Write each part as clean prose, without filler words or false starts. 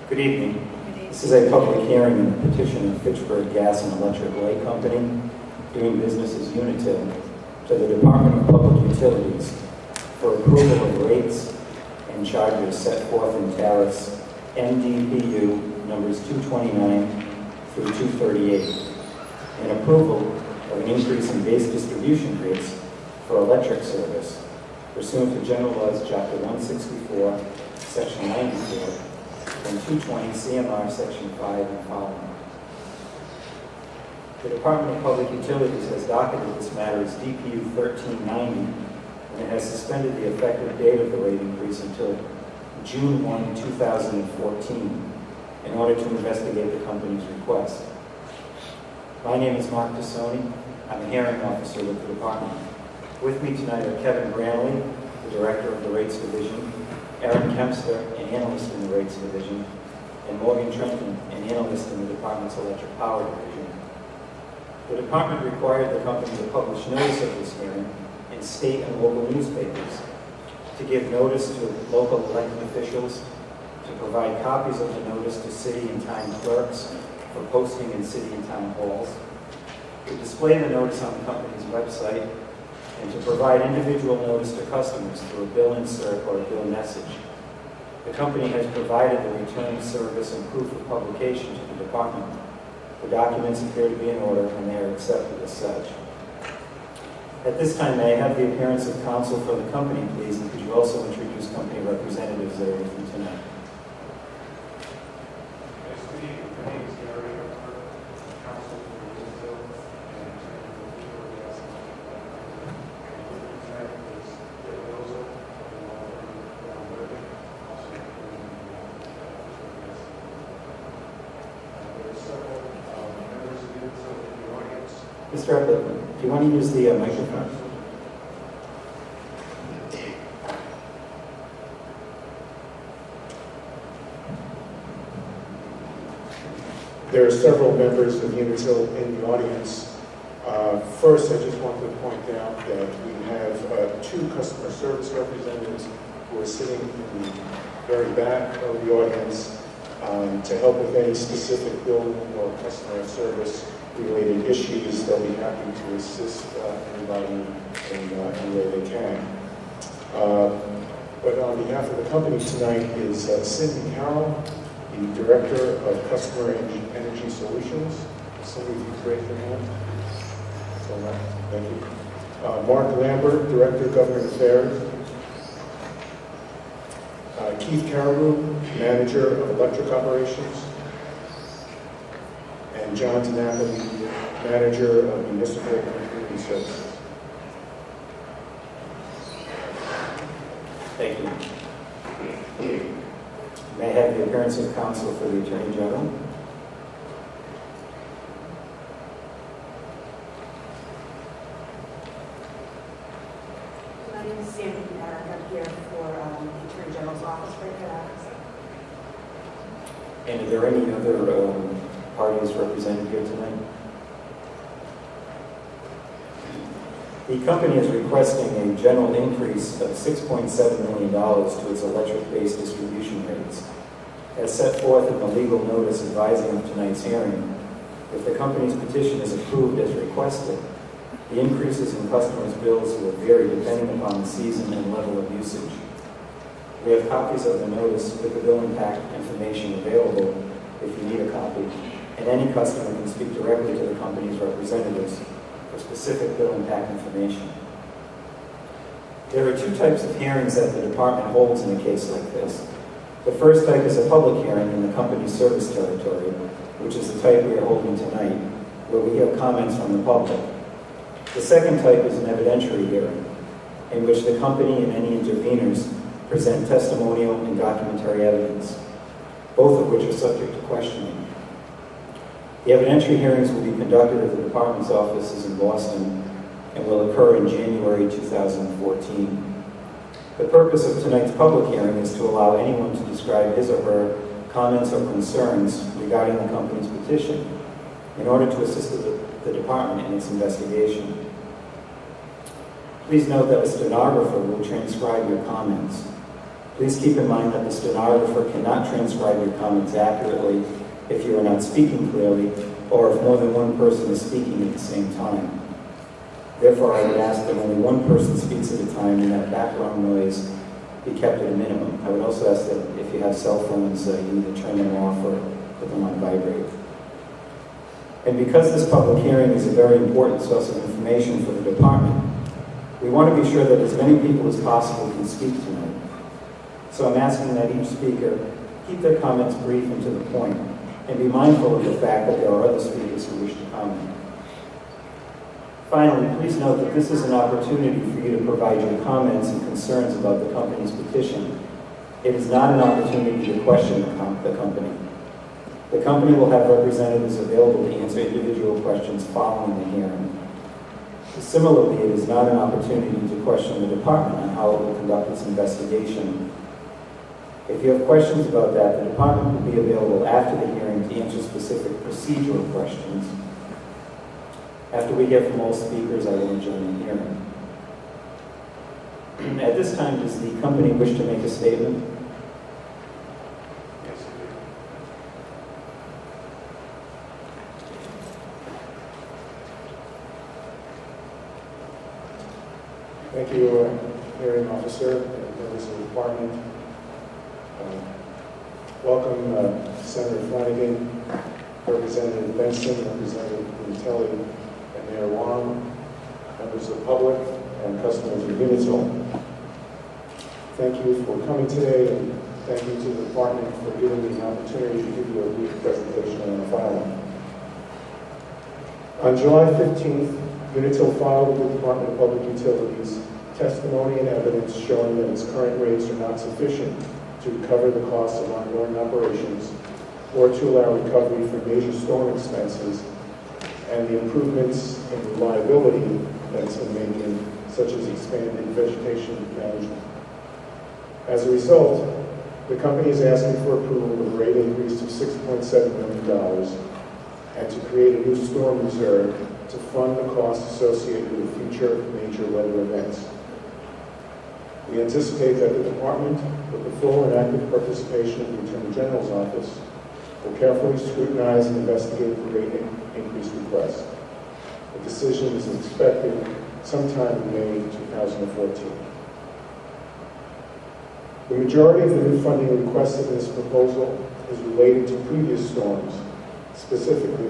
Good evening. This is a public hearing in the petition of Fitchburg Gas and Electric Light Company, doing business as Unitil, to the Department of Public Utilities for approval of rates and charges set forth in tariffs MDPU numbers 229 through 238, and approval of an increase in base distribution rates for electric service pursuant to General Laws Chapter 164, Section 94, and 220 CMR Section 5 and following. The Department of Public Utilities has docketed this matter as DPU 1390, and it has suspended the effective date of the rate increase until June 1, 2014, in order to investigate the company's request. My name is Mark Tassoni. I'm a hearing officer with the department. With me tonight are Kevin Branley, the Director of the Rates Division, Aaron Kempster, an analyst in the Rates Division, and Morgan Trenton, an analyst in the department's Electric Power Division. The department required the company to publish notice of this hearing in state and local newspapers, to give notice to local elected officials, to provide copies of the notice to city and town clerks for posting in city and town halls, to display the notice on the company's website, and to provide individual notice to customers through a bill insert or a bill message. The company has provided the return of service and proof of publication to the department. The documents appear to be in order and they are accepted as such. At this time, may I have the appearance of counsel for the company, please, and could you also introduce company representatives that are with you tonight? Yes, good evening. My name is Gary Harper, counsel for Unitil and Fitchburg Gas and Electric Company. And with me tonight is Dave Rosa, the law firm of Lunenburg, also representing Fitchburg Gas. There are several members of Unitil in the audience. Mr. Epley, do you want to use the microphone? There are several members of Unitil in the audience. First, I just wanted to point out that we have two customer service representatives who are sitting in the very back of the audience to help with any specific bill or customer service related issues. They'll be happy to assist anybody in any way they can. But on behalf of the company tonight is Cindy Carroll, the Director of Customer Energy Solutions. Cindy, if you could raise your hand. That's all right. Thank you. Mark Lambert, Director of Government Affairs. Keith Caribou, Manager of Electric Operations. And John Tanaka, Manager of Municipal and Community Services. Thank you. May I have the appearance of counsel for the Attorney General? My name is Sandy Paddock. I'm here for the Attorney General's office right now. And are there any other parties represented here tonight? The company is requesting a general increase of $6.7 million to its electric-based distribution rates. As set forth in the legal notice advising of tonight's hearing, if the company's petition is approved as requested, the increases in customers' bills will vary depending upon the season and level of usage. We have copies of the notice with the bill impact information available if you need a copy, and any customer can speak directly to the company's representatives for specific bill impact information. There are two types of hearings that the department holds in a case like this. The first type is a public hearing in the company's service territory, which is the type we are holding tonight, where we have comments from the public. The second type is an evidentiary hearing, in which the company and any interveners present testimonial and documentary evidence, both of which are subject to questioning. The evidentiary hearings will be conducted at the department's offices in Boston and will occur in January 2014. The purpose of tonight's public hearing is to allow anyone to describe his or her comments or concerns regarding the company's petition in order to assist the department in its investigation. Please note that a stenographer will transcribe your comments. Please keep in mind that the stenographer cannot transcribe your comments accurately if you are not speaking clearly or if more than one person is speaking at the same time. Therefore, I would ask that only one person speaks at a time and that background noise be kept at a minimum. I would also ask that if you have cell phones, you either turn them off or put them on vibrate. And because this public hearing is a very important source of information for the department, we want to be sure that as many people as possible can speak tonight. So I'm asking that each speaker keep their comments brief and to the point, and be mindful of the fact that there are other speakers who wish to comment. Finally, please note that this is an opportunity for you to provide your comments and concerns about the company's petition. It is not an opportunity to question the company. The company will have representatives available to answer individual questions following the hearing. Similarly, it is not an opportunity to question the department on how it will conduct its investigation. If you have questions about that, the department will be available after the hearing to answer specific procedural questions. After we hear from all speakers, I will adjourn the hearing. At this time, does the company wish to make a statement? Yes, thank you, hearing officer and members of the department. Welcome, Senator Flanagan, Representative Benson, Representative Unitil, and Mayor Wong, members of the public, and customers of Unitil. Thank you for coming today, and thank you to the department for giving me the opportunity to give you a brief presentation on the filing. On July 15th, Unitil filed with the Department of Public Utilities testimony and evidence showing that its current rates are not sufficient to cover the costs of ongoing operations or to allow recovery for major storm expenses and the improvements in reliability that it's been making, such as expanded vegetation management. As a result, the company is asking for approval of a rate increase of $6.7 million and to create a new storm reserve to fund the costs associated with future major weather events. We anticipate that the department, with the full and active participation of the Attorney General's office, will carefully scrutinize and investigate the rate increase request. The decision is expected sometime in May 2014. The majority of the new funding requested in this proposal is related to previous storms, specifically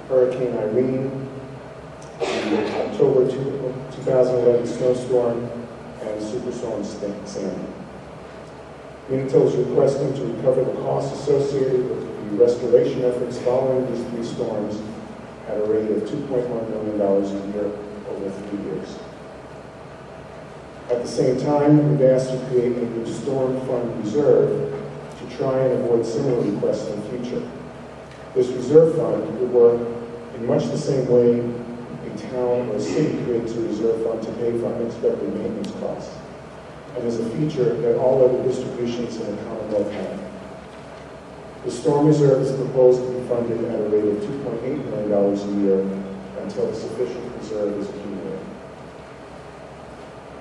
Hurricane Irene, the October 2011 snowstorm, and Superstorm Sandy. Unitil is requesting to recover the costs associated with the restoration efforts following these three storms at a rate of $2.1 million a year over 3 years. At the same time, we've asked to create a new storm fund reserve to try and avoid similar requests in the future. This reserve fund would work in much the same way a town or a city creates a reserve fund to pay for unexpected maintenance costs, and is a feature that all other distributions in the Commonwealth have. The storm reserve is proposed to be funded at a rate of $2.8 million a year until the sufficient reserve is accumulated.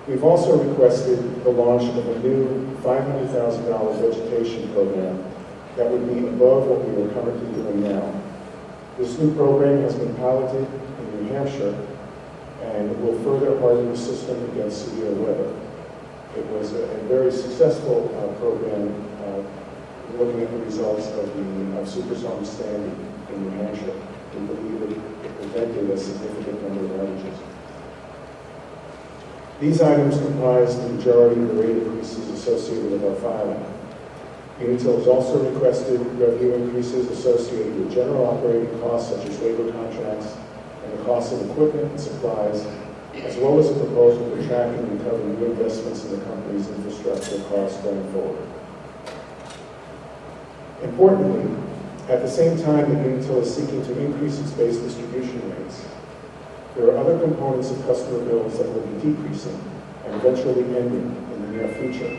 We've also requested the launch of a new $500,000 vegetation program that would be above what we are currently doing now. This new program has been piloted in New Hampshire and will further harden the system against severe weather. It was a very successful program looking at the results of Superstorm Sandy in New Hampshire. We believe it prevented a significant number of outages. These items comprise the majority of the rate increases associated with our filing. Unitil has also requested revenue increases associated with general operating costs such as labor contracts and the cost of equipment and supplies, as well as a proposal for tracking and covering new investments in the company's infrastructure costs going forward. Importantly, at the same time that Unitil is seeking to increase its base distribution rates, there are other components of customer bills that will be decreasing and eventually ending in the near future.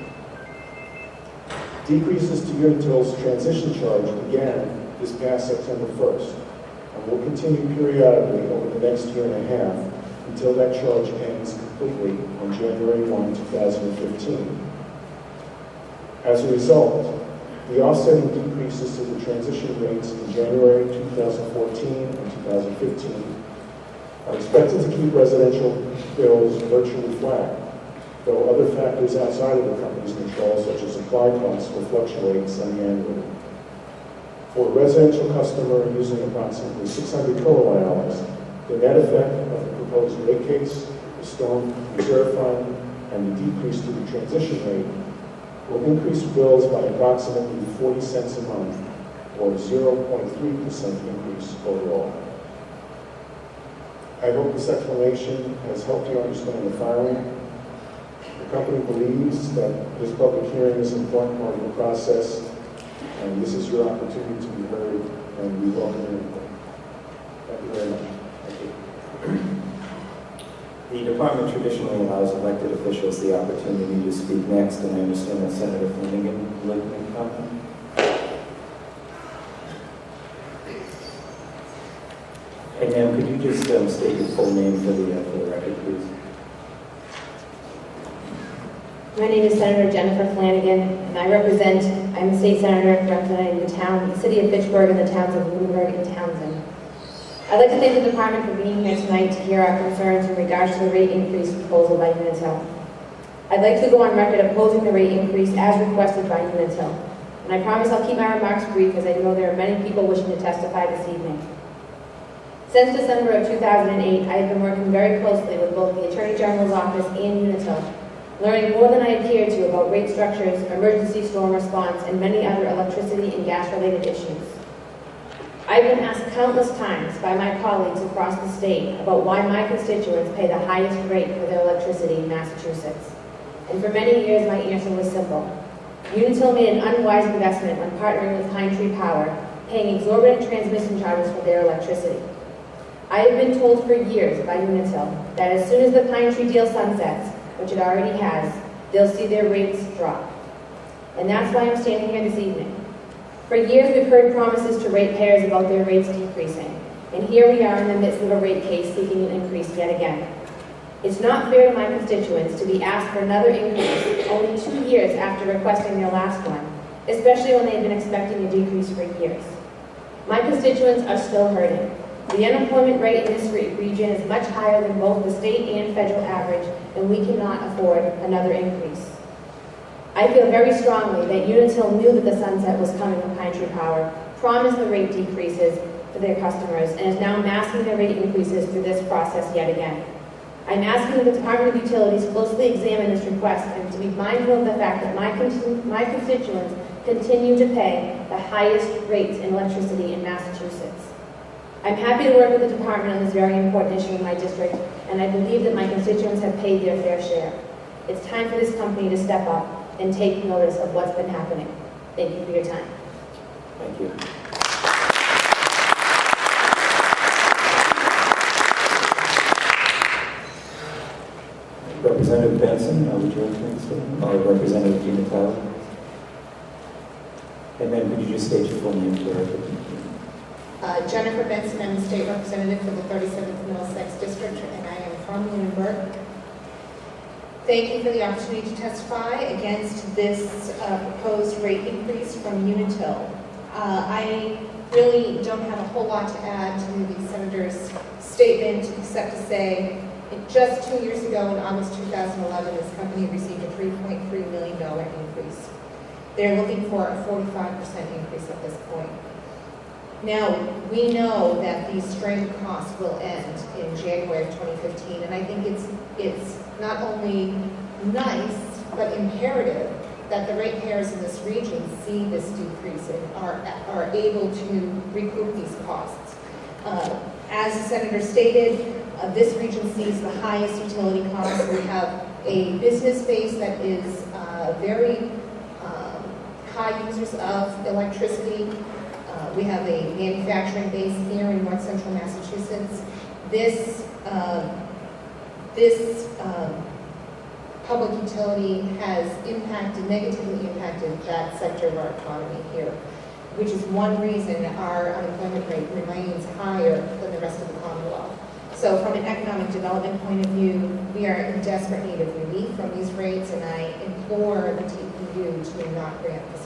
Decreases to Unitil's transition charge began this past September 1st and will continue periodically over the next year and a half until that charge ends completely on January 1, 2015. As a result, the offsetting decreases to the transition rates in January 2014 and 2015 are expected to keep residential bills virtually flat, though other factors outside of the company's control, such as supply costs, will fluctuate semi-annually. For a residential customer using approximately 600 kilowatt hours, the net effect of the proposed rate case, the storm reserve fund, and the decrease to the transition rate will increase bills by approximately 40 cents a month, or 0.3% increase overall. I hope this explanation has helped you understand the filing. The company believes that this public hearing is an important part of the process, and this is your opportunity to be heard, and we welcome your input. Thank you very much. Thank you. The department traditionally allows elected officials the opportunity to speak next, and I understand that Senator Flanagan would like to make a comment. And ma'am, could you just state your full name for the record, please? My name is Senator Jennifer Flanagan, and I'm a state senator representing the city of Fitchburg and the towns of Lunenburg and Townsend. I'd like to thank the department for being here tonight to hear our concerns in regards to the rate increase proposal by Unitil. I'd like to go on record opposing the rate increase as requested by Unitil, and I promise I'll keep my remarks brief as I know there are many people wishing to testify this evening. Since December of 2008, I have been working very closely with both the Attorney General's office and Unitil, learning more than I adhere to about rate structures, emergency storm response, and many other electricity and gas-related issues. I've been asked countless times by my colleagues across the state about why my constituents pay the highest rate for their electricity in Massachusetts. And for many years, my answer was simple. Unitil made an unwise investment when partnering with Pine Tree Power, paying exorbitant transmission charges for their electricity. I have been told for years by Unitil that as soon as the Pine Tree deal sunsets, which it already has, they'll see their rates drop. And that's why I'm standing here this evening. For years, we've heard promises to ratepayers about their rates decreasing, and here we are in the midst of a rate case seeking an increase yet again. It's not fair to my constituents to be asked for another increase only 2 years after requesting their last one, especially when they've been expecting a decrease for years. My constituents are still hurting. The unemployment rate in this region is much higher than both the state and federal average, and we cannot afford another increase. I feel very strongly that Unitil knew that the sunset was coming from Pine Tree Power, promised the rate decreases for their customers, and is now masking their rate increases through this process yet again. I'm asking that the Department of Utilities closely examine this request and to be mindful of the fact that my constituents continue to pay the highest rates in electricity in Massachusetts. I'm happy to work with the department on this very important issue in my district, and I believe that my constituents have paid their fair share. It's time for this company to step up and take notice of what's been happening. Thank you for your time. Thank you. Representative Benson, would you like to make a statement? Or Representative Unitil? And then could you just state your full name for the record? Jennifer Benson, I'm the state representative for the 37th Middlesex District, and I am from Lunenburg. Thank you for the opportunity to testify against this proposed rate increase from Unitil. I really don't have a whole lot to add to the Senator's statement, except to say just 2 years ago, in August 2011, this company received a $3.3 million increase. They're looking for a 45% increase at this point. Now, we know that these stranded costs will end in January of 2015, and I think it's not only nice, but imperative that the ratepayers in this region see this decrease and are able to recoup these costs. As the Senator stated, this region sees the highest utility costs. We have a business base that is very high users of electricity. We have a manufacturing base here in north central Massachusetts. This public utility has negatively impacted that sector of our economy here, which is one reason our unemployment rate remains higher than the rest of the Commonwealth. So from an economic development point of view, we are in desperate need of relief from these rates, and I implore the you to not grant this